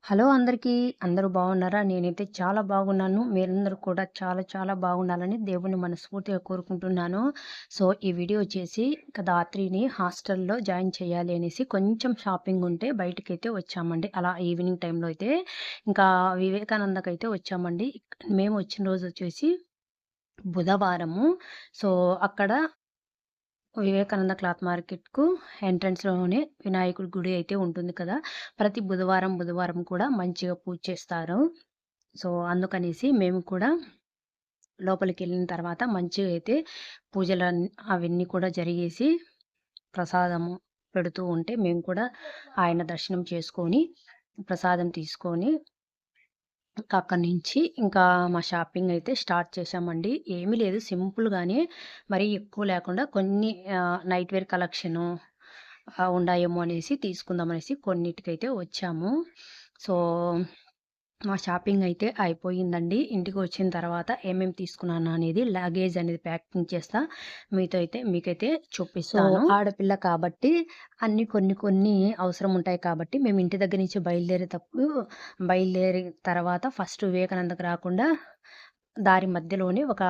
Hello అందరికీ. అందరూ బాగున్నారా? నేనైతే చాలా బాగున్నాను. మీరందరూ కూడా చాలా చాలా బాగుండాలని దేవుడిని మనస్ఫూర్తిగా కోరుకుంటున్నాను. సో, ఈ వీడియో వచ్చేసి ఇక ధాత్రిని హాస్టల్‌లో జాయిన్ చేయాలి అనేసి కొంచెం షాపింగ్ ఉంటే బయటికైతే వచ్చామండి. అలా ఈవినింగ్ టైంలో అయితే ఇంకా వివేకానందకైతే వచ్చామండి. మేము వచ్చిన రోజు వచ్చేసి బుధవారము. సో, అక్కడ వివేకానంద క్లాత్ మార్కెట్‌కు ఎంట్రన్స్‌లోనే వినాయకుడి గుడి అయితే ఉంటుంది కదా! ప్రతి బుధవారం కూడా మంచిగా పూజ చేస్తారు. సో, అందుకనేసి మేము కూడా లోపలికెళ్ళిన తర్వాత మంచిగా అయితే అవన్నీ కూడా జరిగేసి ప్రసాదము పెడుతూ ఉంటే మేము కూడా ఆయన దర్శనం చేసుకొని, ప్రసాదం తీసుకొని ఇంకా అక్కడి నుంచి ఇంకా మా షాపింగ్ అయితే స్టార్ట్ చేశామండి. ఏమీ లేదు సింపుల్‌గానే మరీ ఎక్కువ లేకుండా కొన్ని నైట్ వేర్ కలెక్షను ఉండాయేమో అనేసి తీసుకుందామనేసి కొన్నిటికైతే వచ్చాము. సో, మా షాపింగ్ అయితే అయిపోయిందండి. ఇంటికొచ్చిన తర్వాత ఏమేమి తీసుకున్నాను అనేది లగేజ్ అనేది ప్యాకింగ్ చేస్తా. మీకైతే చూపిస్తాను. ఆడపిల్ల కాబట్టి అన్నీ కొన్ని కొన్ని అవసరం ఉంటాయి కాబట్టి మేము ఇంటి దగ్గర నుంచి బయలుదేరిన తర్వాత ఫస్ట్ వివేకానందకి రాకుండా దారి మధ్యలోనే ఒక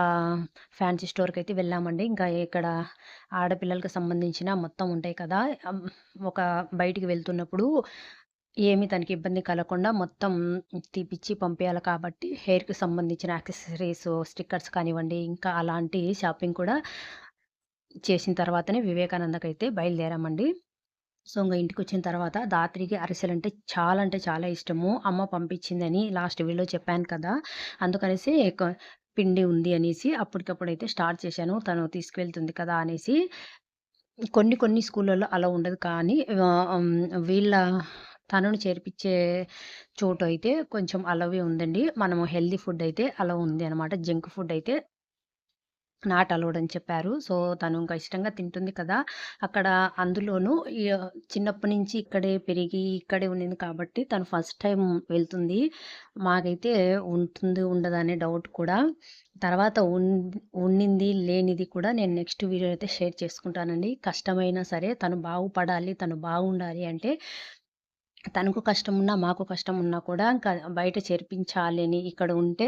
ఫ్యాన్సీ స్టోర్‌కైతే వెళ్ళామండి. ఇంకా ఇక్కడ ఆడపిల్లలకి సంబంధించిన మొత్తం ఉంటాయి కదా! ఒక బయటికి వెళ్తున్నప్పుడు ఏమి తనకి ఇబ్బంది కలగకుండా మొత్తం తీపిచ్చి పంపియాలి కాబట్టి హెయిర్‌కి సంబంధించిన యాక్సెసరీస్, స్టిక్కర్స్ కానివ్వండి, ఇంకా అలాంటి షాపింగ్ కూడా చేసిన తర్వాతనే వివేకానందకైతే బయలుదేరామండి. సో, ఇంగ ఇంటికొచ్చిన తర్వాత ధాత్రికి అరిసెలంటే అంటే చాలా ఇష్టము. అమ్మ పంపించిందని లాస్ట్ వీడియోలో చెప్పాను కదా! అందుకనేసి పిండి ఉంది అనేసి అప్పటికప్పుడైతే స్టార్ట్ చేశాను. తను తీసుకువెళ్తుంది కదా అనేసి. కొన్ని కొన్ని స్కూళ్ళలో అలా ఉండదు కానీ వీళ్ళ తనను చేర్పించే చోటయితే కొంచెం అలౌవే ఉందండి. మనము హెల్తీ ఫుడ్ అయితే అలౌ ఉంది అనమాట. జంక్ ఫుడ్ అయితే నాట్ అలౌడ్ అని చెప్పారు. సో, తను ఇంకా ఇష్టంగా తింటుంది కదా! అక్కడ అందులోనూ చిన్నప్పటి నుంచి ఇక్కడే పెరిగి, ఇక్కడే ఉండింది కాబట్టి తను ఫస్ట్ టైమ్ వెళ్తుంది. మాకైతే ఉండదా అనే డౌట్ కూడా. తర్వాత ఉండింది, లేనిది కూడా నేను నెక్స్ట్ వీడియో అయితే షేర్ చేసుకుంటానండి. కష్టమైనా సరే తను బాగుపడాలి, తను బాగుండాలి అంటే తనకు కష్టమున్నా, మాకు కష్టమున్నా కూడా ఇంకా బయట చేర్పించాలని ఇక్కడ ఉంటే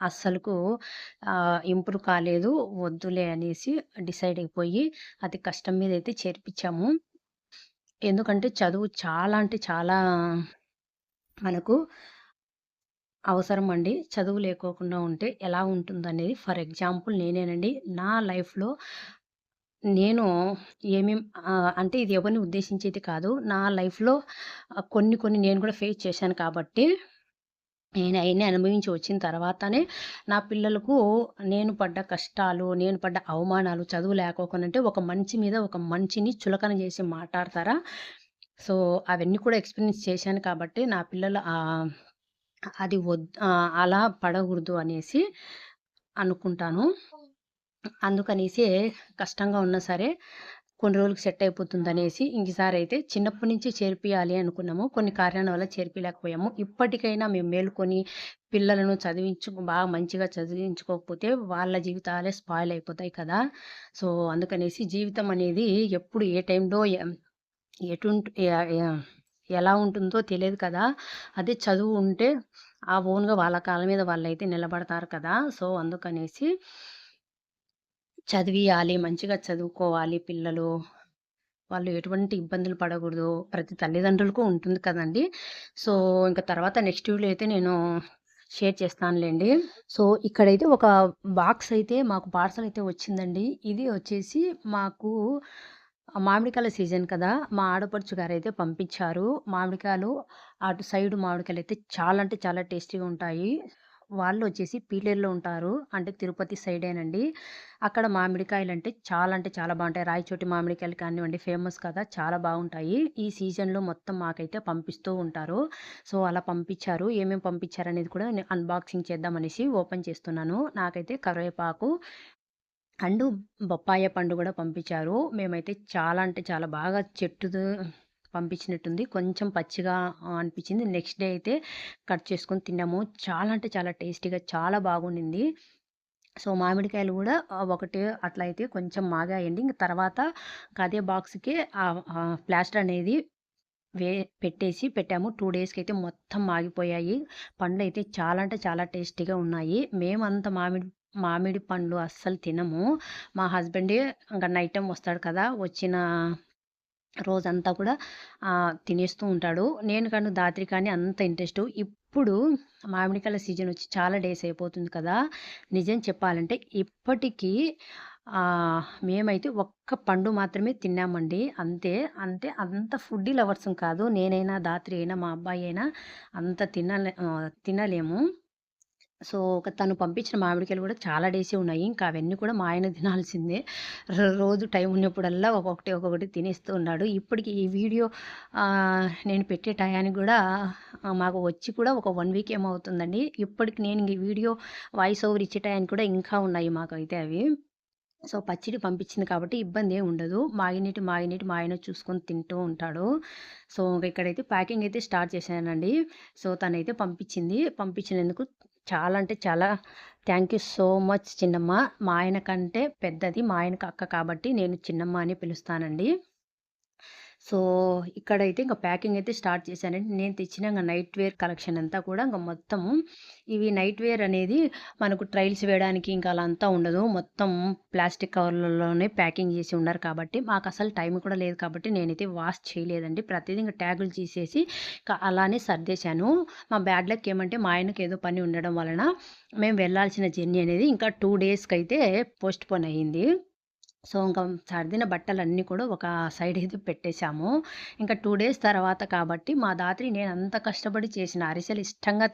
అస్సలకు ఇంప్రూవ్ కాలేదు. వద్దులే అనేసి డిసైడ్ అయిపోయి అతి కష్టం మీదైతే చేర్పించాము. ఎందుకంటే చదువు చాలా అంటే చాలా మనకు అవసరమండి. చదువు లేకోకుండా ఉంటే ఎలా ఉంటుందనేది ఫర్ ఎగ్జాంపుల్ నేనేనండి. నా లైఫ్‌లో నేను అంటే ఇది ఎవరిని ఉద్దేశించి అయితే కాదు. నా లైఫ్‌లో కొన్ని కొన్ని నేను కూడా ఫేస్ చేశాను కాబట్టి నేను అయన్నీ అనుభవించి వచ్చిన తర్వాతనే నా పిల్లలకు నేను పడ్డ కష్టాలు, నేను పడ్డ అవమానాలు చదువు లేకోకుండా అంటే ఒక మనిషి మీద ఒక మనిషిని చులకన చేసి మాట్లాడతారా? సో, అవన్నీ కూడా ఎక్స్‌పీరియన్స్ చేశాను కాబట్టి నా పిల్లలు అలా పడకూడదు అనేసి అనుకుంటాను. అందుకనేసే కష్టంగా ఉన్నా సరే కొన్ని రోజులకి సెట్ అయిపోతుందనేసి ఇంకసారైతే చిన్నప్పటి నుంచి చేర్పియాలి అనుకున్నాము. కొన్ని కారణాల వల్ల చేర్పియలేకపోయాము. ఇప్పటికైనా మేము మేలుకొని పిల్లలను బాగా మంచిగా చదివించుకోకపోతే వాళ్ళ జీవితాలే స్పాయిల్ అయిపోతాయి కదా! సో, అందుకనేసి జీవితం అనేది ఎప్పుడు ఏ టైంలో ఎటుంట్ య య ఎలా ఉంటుందో తెలియదు కదా! అదే చదువు ఉంటే ఓన్‌గా వాళ్ళ కాళ్ళ మీద వాళ్ళైతే నిలబడతారు కదా! సో, అందుకనేసి చదివియాలి. మంచిగా చదువుకోవాలి పిల్లలు. వాళ్ళు ఎటువంటి ఇబ్బందులు పడకూడదు. ప్రతి తల్లిదండ్రులకు ఉంటుంది కదండీ! సో, ఇంక తర్వాత నెక్స్ట్ వీడియోలో అయితే నేను షేర్ చేస్తానులెండి. సో, ఇక్కడైతే ఒక బాక్స్ అయితే మాకు పార్సెల్ అయితే వచ్చిందండి. ఇది వచ్చేసి మాకు మామిడికాయల సీజన్ కదా! మా ఆడపడుచు గారైతే పంపించారు. అటు సైడు మామిడికాయలైతే చాలా అంటే చాలా టేస్టీగా ఉంటాయి. వాళ్ళొచ్చేసి పీలేరులో ఉంటారు. అంటే తిరుపతి సైడేనండి. అక్కడ మామిడికాయలంటే అంటే చాలా బావుంటాయి. రాయచోటి మామిడికాయలు కానివ్వండి ఫేమస్ కదా! చాలా బావుంటాయి. ఈ సీజన్‌లో మొత్తం మాకైతే పంపిస్తూ ఉంటారు. సో, అలా పంపించారు. ఏమేమి పంపించారనేది కూడా నేను అన్బాక్సింగ్ చేద్దామనేసి ఓపెన్ చేస్తున్నాను. నాకైతే కరివేపాకు అండ్ బొప్పాయ పండు గూడా పంపించారు. మేమైతే చాలా అంటే చాలా బాగా పంపించినట్టుంది. కొంచెం పచ్చిగా అనిపించింది. నెక్స్ట్ డే అయితే కట్ చేసుకొని తిన్నాము. చాలా అంటే చాలా టేస్టీగా చాలా బాగుండింది. సో, మామిడికాయలు గూడా ఒకటి అట్లా అయితే కొంచెం మాగాయండి. ఇంక తర్వాత అదే బాక్స్‌కి ప్లాస్టర్ అనేది వే పెట్టాము. 2 డేస్‌కైతే మొత్తం మాగిపోయాయి. పండ్లయితే చాలా అంటే చాలా టేస్టీగా ఉన్నాయి. మేమంత మామిడి పండ్లు అస్సలు తినము. మా హస్బెండే ఇంక నైట్ టైమ్ వస్తాడు కదా! వచ్చిన రోజంతా కూడా తినేస్తూ ఉంటాడు. నేను కానీ దాత్రి కానీ అంత ఇంట్రెస్టు. ఇప్పుడు మామిడికాయల సీజన్ వచ్చి చాలా డేస్ అయిపోతుంది కదా! నిజం చెప్పాలంటే ఇప్పటికీ మేమైతే ఒక్క పండు మాత్రమే తిన్నామండి. అంతే. అంటే అంత ఫుడ్డీ లవర్సం కాదు. నేనైనా, దాత్రి అయినా, మా అబ్బాయి అయినా అంత తినలేము. సో, తను పంపించిన మామిడికాయలు గూడా చాలా డేసే ఉన్నాయి. ఇంకా అవన్నీ కూడా మా ఆయన తినాల్సిందే. రోజు టైం ఉన్నప్పుడల్లా ఒక్కొక్కటి తినేస్తూ ఉన్నాడు. ఇప్పటికి ఈ వీడియో నేను పెట్టే టయానికి గూడా మాకు వచ్చి కూడా ఒక 1 వీక్ ఏమో అవుతుందండి. ఇప్పటికి నేను ఈ వీడియో వాయిస్ ఓవర్ ఇచ్చే టయానికి కూడా ఇంకా ఉన్నాయి మాకైతే అవి. సో, పచ్చిడి పంపించింది కాబట్టి ఇబ్బందేం ఉండదు. మాగినటి మా ఆయన చూసుకొని తింటూ ఉంటాడు. సో, ఇక్కడైతే ప్యాకింగ్ అయితే స్టార్ట్ చేశానండి. సో, తనైతే పంపించింది. పంపించినందుకు చాలా అంటే చాలా థ్యాంక్ యూ సో మచ్ చిన్నమ్మ. మా ఆయన కంటే పెద్దది. మా ఆయనకి అక్క కాబట్టి నేను చిన్నమ్మ అని పిలుస్తానండి. సో, ఇక్కడైతే ఇంక ప్యాకింగ్ అయితే స్టార్ట్ చేశానండి. నేను తెచ్చిన నైట్ వేర్ కలెక్షన్ అంతా కూడా ఇంక మొత్తము ఇవి నైట్ వేర్ అనేది మనకు ట్రైల్స్ వేయడానికి ఇంకా అలా అంతా ఉండదు. మొత్తం ప్లాస్టిక్ కవర్‌లలోనే ప్యాకింగ్ చేసి ఉన్నారు కాబట్టి మాకసలు టైం కూడా లేదు కాబట్టి నేనైతే వాష్ చేయలేదండి. ప్రతిదీ ఇంక ట్యాగులు తీసేసి అలానే సర్దేశాను. మా బ్యాడ్ లక్ ఏమంటే మా ఆయనకి ఏదో పని ఉండడం వలన మేము వెళ్ళాల్సిన జర్నీ అనేది ఇంకా 2 డేస్‌కైతే పోస్ట్‌పోన్ అయ్యింది. సో, ఇంకా సర్దిన బట్టలన్నీ కూడా ఒక సైడ్ అయితే పెట్టేశాము. ఇంకా 2 డేస్ తర్వాత కాబట్టి మా దాత్రి నేనంత కష్టపడి చేసిన అరిసెలు ఇష్టంగా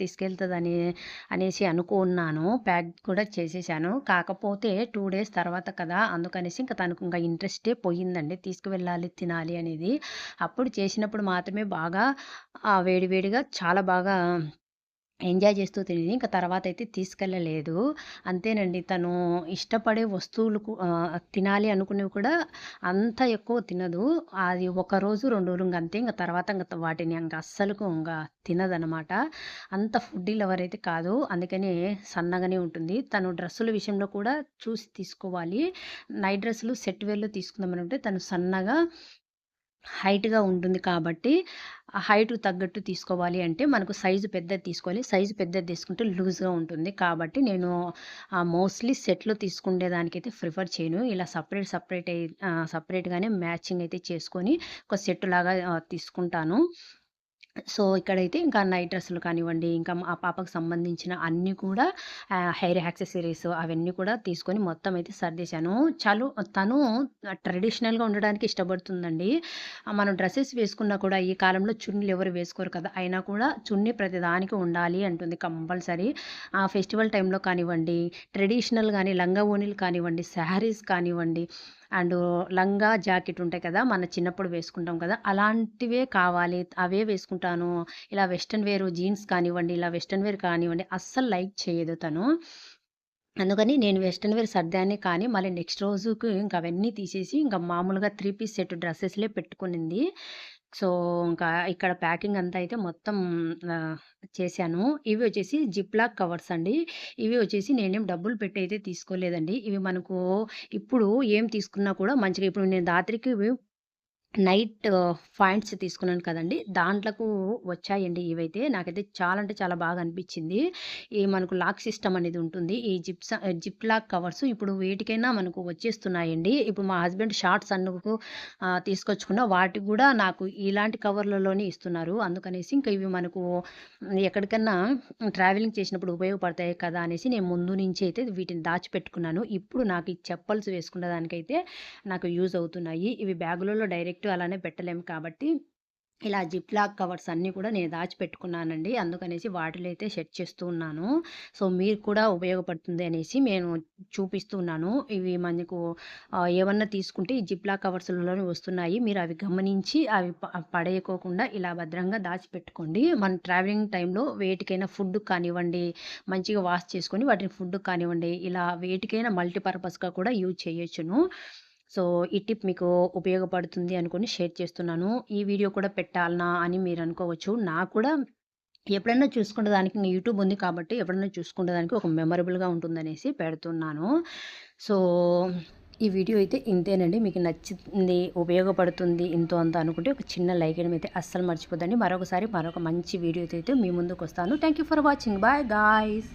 అనేసి అనుకున్నాను. ప్యాక్ కూడా చేసేశాను. కాకపోతే 2 డేస్ తర్వాత కదా! అందుకనేసి ఇంక తనకు ఇంక ఇంట్రెస్టే పోయిందండి. తీసుకువెళ్ళాలి, తినాలి అనేది. అప్పుడు చేసినప్పుడు మాత్రమే బాగా వేడి వేడిగా చాలా బాగా ఎంజాయ్ చేస్తూ తినేది. ఇంక తర్వాతయితే తీసుకెళ్ళలేదు. అంతేనండి. తను ఇష్టపడే వస్తువులు తినాలి అనుకునేవి కూడా అంత ఎక్కువ తినదు. అది ఒకరోజు, 2 రోజులు ఇంగంతే. ఇంక తర్వాత వాటిని అస్సలుకు తినదనమాట. అంత ఫుడ్డీ లవర్ అయితే కాదు. అందుకనే సన్నగానే ఉంటుంది. తను డ్రెస్సుల విషయంలో కూడా చూసి తీసుకోవాలి. నైట్ డ్రెస్సులు సెట్ వేర్‌లో తీసుకుందామనంటే తను సన్నగా హైట్‌గా ఉంటుంది కాబట్టి, ఆ హైట్‌కి తగ్గట్టు తీసుకోవాలి అంటే మనకు సైజు పెద్దది తీసుకోవాలి. సైజు పెద్దది తీసుకుంటే లూజ్‌గా ఉంటుంది. కాబట్టి నేను మోస్ట్‌లీ సెట్‌లో తీసుకునేదానికైతే ప్రిఫర్ చేయను. ఇలా సెపరేట్‌గానే మ్యాచింగ్ అయితే చేసుకొని ఒక సెట్‌లాగా తీసుకుంటాను. సో, ఇక్కడైతే ఇంకా నైట్ డ్రెస్సులు కానివ్వండి, ఇంకా ఆ పాపకు సంబంధించిన అన్నీ కూడా హెయిర్ యాక్సెసరీస్ అవన్నీ కూడా తీసుకొని మొత్తం అయితే సర్దేశాను. తను ట్రెడిషనల్‌గా ఉండడానికి ఇష్టపడుతుందండి. మనం డ్రెసెస్ వేసుకున్నా కూడా ఈ కాలంలో చున్నీలు ఎవరు వేసుకోరు కదా! అయినా కూడా చున్నీ ప్రతిదానికి ఉండాలి అంటుంది కంపల్సరీ. ఫెస్టివల్ టైంలో కానివ్వండి, ట్రెడిషనల్ గాని లంగా ఓణీలు కానివ్వండి, శారీస్ కానివ్వండి అండ్ లంగా, జాకెట్ ఉంటాయి కదా! మన చిన్నప్పుడు వేసుకుంటాం కదా! అలాంటివే కావాలి. అవే వేసుకుంటాను. ఇలా వెస్టర్న్ వేర్ జీన్స్ కానివ్వండి, ఇలా వెస్టర్న్ వేర్ కానివ్వండి అస్సలు లైక్ చేయదు తను. అందుకని నేను వెస్టర్న్ వేర్ సర్దానే కానీ, మళ్ళీ నెక్స్ట్ రోజుకి ఇంక అవన్నీ తీసేసి, ఇంక మామూలుగా 3 పీస్ సెట్ డ్రెసెస్‌లే పెట్టుకునింది. సో, ఇంకా ఇక్కడ ప్యాకింగ్ అంతా అయితే మొత్తం చేశాను. ఇవి వచ్చేసి జిప్‌లాక్ కవర్స్ అండి. ఇవి వచ్చేసి నేనేం డబ్బులు పెట్టి అయితే తీసుకోలేదండి. ఇవి మనకు ఇప్పుడు ఏం తీసుకున్నా కూడా మంచిగా ఇప్పుడు నేను రాత్రికి నైట్ పాయింట్స్ తీసుకున్నాను కదండీ! దాంట్లకు వచ్చాయండి ఇవైతే. నాకైతే చాలా అంటే చాలా బాగా అనిపిచ్చింది. ఈ మనకు లాక్ సిస్టమ్ అనేది ఉంటుంది. ఈ జిప్ లాక్ కవర్స్ ఇప్పుడు వేటికైనా మనకు వచ్చేస్తున్నాయండి. ఇప్పుడు మా హస్బెండ్ షార్ట్స్ అందుకు తీసుకొచ్చుకున్న వాటికి గూడా నాకు ఇలాంటి కవర్‌లలోనే ఇస్తున్నారు. అందుకనేసి ఇంక ఇవి మనకు ఎక్కడికన్నా ట్రావెలింగ్ చేసినప్పుడు ఉపయోగపడతాయి కదా! అనేసి నేను ముందు నుంచి అయితే వీటిని దాచిపెట్టుకున్నాను. ఇప్పుడు నాకు ఈ చెప్పల్స్ వేసుకునే దానికైతే నాకు యూజ్ అవుతున్నాయి. ఇవి బ్యాగులలో డైరెక్ట్ అలానే పెట్టలేము కాబట్టి, ఇలా జిప్‌లాక్ కవర్స్ అన్నీ కూడా నేను దాచిపెట్టుకున్నానండి. అందుకనేసి వాటిలో అయితే సెట్ చేస్తూ ఉన్నాను. సో, మీకు కూడా ఉపయోగపడుతుంది అనేసి నేను చూపిస్తూ ఉన్నాను. ఇవి మనకు ఏమన్నా తీసుకుంటే ఈ జిప్‌లాక్ కవర్స్‌లలోనే వస్తున్నాయి. మీరు అవి గమనించి అవి పడేయకోకుండా ఇలా భద్రంగా దాచిపెట్టుకోండి. మనం ట్రావెలింగ్ టైంలో వేటికైనా ఫుడ్‌కి కానివ్వండి, మంచిగా వాష్ చేసుకొని వాటిని ఫుడ్‌కి కానివ్వండి, ఇలా వేటికైనా మల్టీపర్పస్‌గా కూడా యూజ్ చేయొచ్చును. సో, ఈ టిప్ మీకు ఉపయోగపడుతుంది అనుకోని షేర్ చేస్తున్నాను. ఈ వీడియో కూడా పెట్టాలనా అని మీరనుకోవచ్చు. నాకు కూడా ఎప్పుడన్నా చూసుకునే దానికి ఇంగ యూట్యూబ్ ఉంది కాబట్టి ఎప్పుడన్నా చూసుకునే దానికి ఒక మెమరబుల్‌గా ఉంటుందనేసి పెడుతున్నాను. సో, ఈ వీడియో అయితే ఇంతేనండి. మీకు నచ్చింది, ఉపయోగపడుతుంది ఇంతో అంత అనుకుంటే ఒక చిన్న లైక్ చేయడం అయితే అస్సలు మర్చిపోద్దండి. మరొక మంచి వీడియోతో అయితే మీ ముందుకు వస్తాను. Thank you for watching. Bye guys.